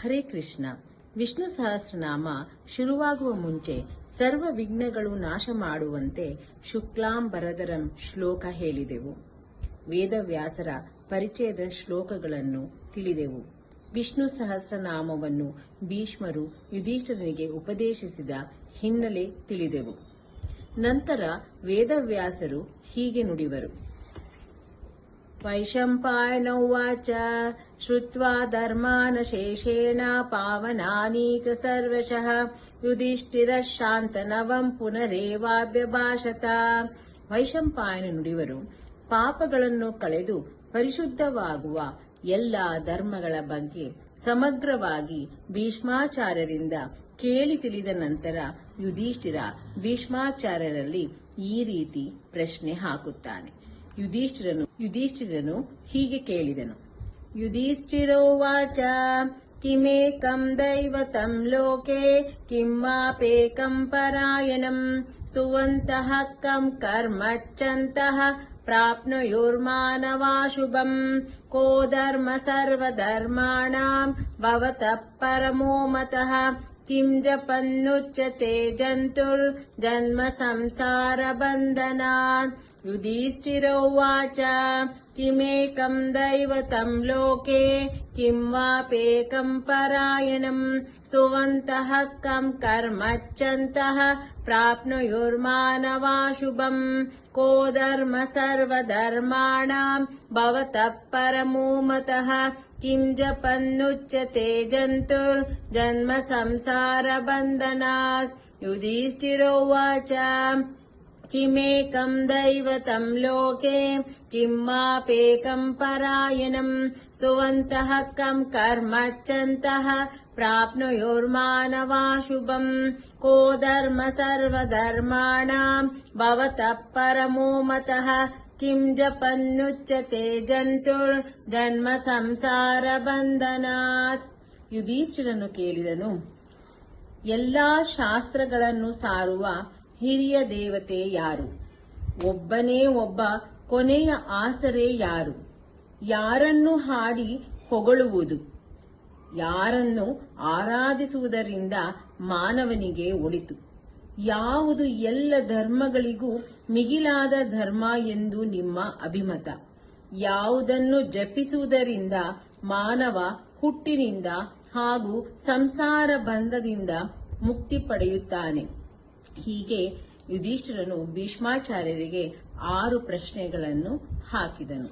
ಹರೇ ಕೃಷ್ಣ. ವಿಷ್ಣು ಸಹಸ್ರನಾಮ ಶುರುವಾಗುವ ಮುಂಚೆ ಸರ್ವ ವಿಘ್ನಗಳು ನಾಶ ಮಾಡುವಂತೆ ಶುಕ್ಲಾಂಬರಧರಂ ಶ್ಲೋಕ ಹೇಳಿದೆವು. ವೇದವ್ಯಾಸರ ಪರಿಚಯದ ಶ್ಲೋಕಗಳನ್ನು ತಿಳಿದೆವು. ವಿಷ್ಣು ಸಹಸ್ರನಾಮವನ್ನು ಭೀಷ್ಮರು ಯುಧಿಷ್ಠಿರನಿಗೆ ಉಪದೇಶಿಸಿದ ಹಿನ್ನೆಲೆ ತಿಳಿದೆವು. ನಂತರ ವೇದವ್ಯಾಸರು ಹೀಗೆ ನುಡಿವರು. ವೈಶಂಪಾಯನ ಉವಾಚ ಶ್ರುತ್ವಾ ಧರ್ಮಾನಶೇಷೇಣ ಪಾವನಾನಿ ಚ ಸರ್ವಶಃ ಯುಧಿಷ್ಠಿರಃ ಶಾಂತನವಂ ಪುನರೇವಾಭ್ಯಭಾಷತ. ವೈಶಂಪಾಯನ ನುಡಿವರು, ಪಾಪಗಳನ್ನು ಕಳೆದು ಪರಿಶುದ್ಧವಾಗುವ ಎಲ್ಲ ಧರ್ಮಗಳ ಬಗ್ಗೆ ಸಮಗ್ರವಾಗಿ ಭೀಷ್ಮಾಚಾರ್ಯರಿಂದ ಕೇಳಿ ತಿಳಿದ ನಂತರ ಯುಧಿಷ್ಠಿರ ಭೀಷ್ಮಾಚಾರ್ಯರಲ್ಲಿ ಈ ರೀತಿ ಪ್ರಶ್ನೆ ಹಾಕುತ್ತಾನೆ. ಯುಧಿಷ್ಠಿರನು ಹೀಗೆ ಕೇಳಿದನು. ಯುಧಿಷ್ಠಿರೋವಾಚ ಕಿಮೇಕಂ ದೈವತಂ ಲೋಕೆ ಕಿಮ್ಮಾಪೇಕಂ ಪರಾಯಣಂ ಸ್ತುವಂತಃ ಕಂ ಕರ್ಮಚ್ಚಂತಃ ಪ್ರಾಪ್ನುಯುರ್ಮಾನವಾ ಶುಭಂ ಕೋ ಧರ್ಮ ಸರ್ವಧರ್ಮಾಣಾಂ ಭವತಃ ಪರಮೋ ಮತಃ ಕಿಂ ಜಪನ್ನುಚ್ಯತೆ ಜಂತುರ್ ಜನ್ಮ ಸಂಸಾರ ಬಂಧನಾತ್. ಯುಧಿಷ್ಠಿರೋವಾಚ ಕಿಮೇಕಂ ದೈವತಂ ಲೋಕೆ ಕಿಮ್ವಾಪೇಕಂ ಪರಾಯಣಂ ಸ್ತುವಂತಃ ಕಂ ಕರ್ಮಚ್ಚಂತಃ ಪ್ರಾಪ್ನುಯುರ್ಮಾನವಾ ಶುಭಂ ಕೋ ಧರ್ಮ ಸರ್ವಧರ್ಮಾಣಾಂ ಭವತಃ ಪರಮೋ ಮತಃ ಕಿಂ ಜಪನ್ನುಚ್ಯತೆ ಜಂತುರ್ ಜನ್ಮ ಸಂಸಾರ ಬಂಧನಾತ್. ಯುಧಿಷ್ಠಿರೋವಾಚ ಕಿಮೇಕಂ ದೈವತಂ ಲೋಕೆ ಕಿಮ್ಮಾಪೇಕಂ ಪರಾಯಣಂ ಸ್ತುವಂತಃ ಕಂ ಕರ್ಮಚ್ಚಂತಃ ಪ್ರಾಪ್ನುಯುರ್ಮಾನವಾ ಶುಭಂ ಕೋ ಧರ್ಮ ಸರ್ವಧರ್ಮಾಣಾಂ ಭವತಃ ಪರಮೋ ಮತಃ ಕಿಂ ಜಪನ್ನುಚ್ಯತೆ ಜಂತುರ್ ಜನ್ಮ ಸಂಸಾರ ಬಂಧನಾತ್. ಯುಧಿಷ್ಠಿರನು ಕೇಳಿದನು, ಎಲ್ಲಾ ಶಾಸ್ತ್ರಗಳನ್ನು ಸಾರುವ ಹಿರಿಯ ದೇವತೆ ಯಾರು? ಒಬ್ಬನೇ ಒಬ್ಬ ಕೊನೆಯ ಆಸರೆ ಯಾರು? ಯಾರನ್ನು ಹಾಡಿ ಹೊಗಳುವುದು? ಯಾರನ್ನು ಆರಾಧಿಸುವುದರಿಂದ ಮಾನವನಿಗೆ ಒಳಿತು? ಯಾವುದು ಎಲ್ಲ ಧರ್ಮಗಳಿಗೂ ಮಿಗಿಲಾದ ಧರ್ಮ ಎಂದು ನಿಮ್ಮ ಅಭಿಮತ? ಯಾವುದನ್ನು ಜಪಿಸುವುದರಿಂದ ಮಾನವ ಹುಟ್ಟಿನಿಂದ ಹಾಗೂ ಸಂಸಾರ ಬಂಧದಿಂದ ಮುಕ್ತಿ ಪಡೆಯುತ್ತಾನೆ? ಹೀಗೆ ಯುಧಿಷ್ಠಿರನು ಭೀಷ್ಮಾಚಾರ್ಯರಿಗೆ 6 ಪ್ರಶ್ನೆಗಳನ್ನು ಹಾಕಿದನು.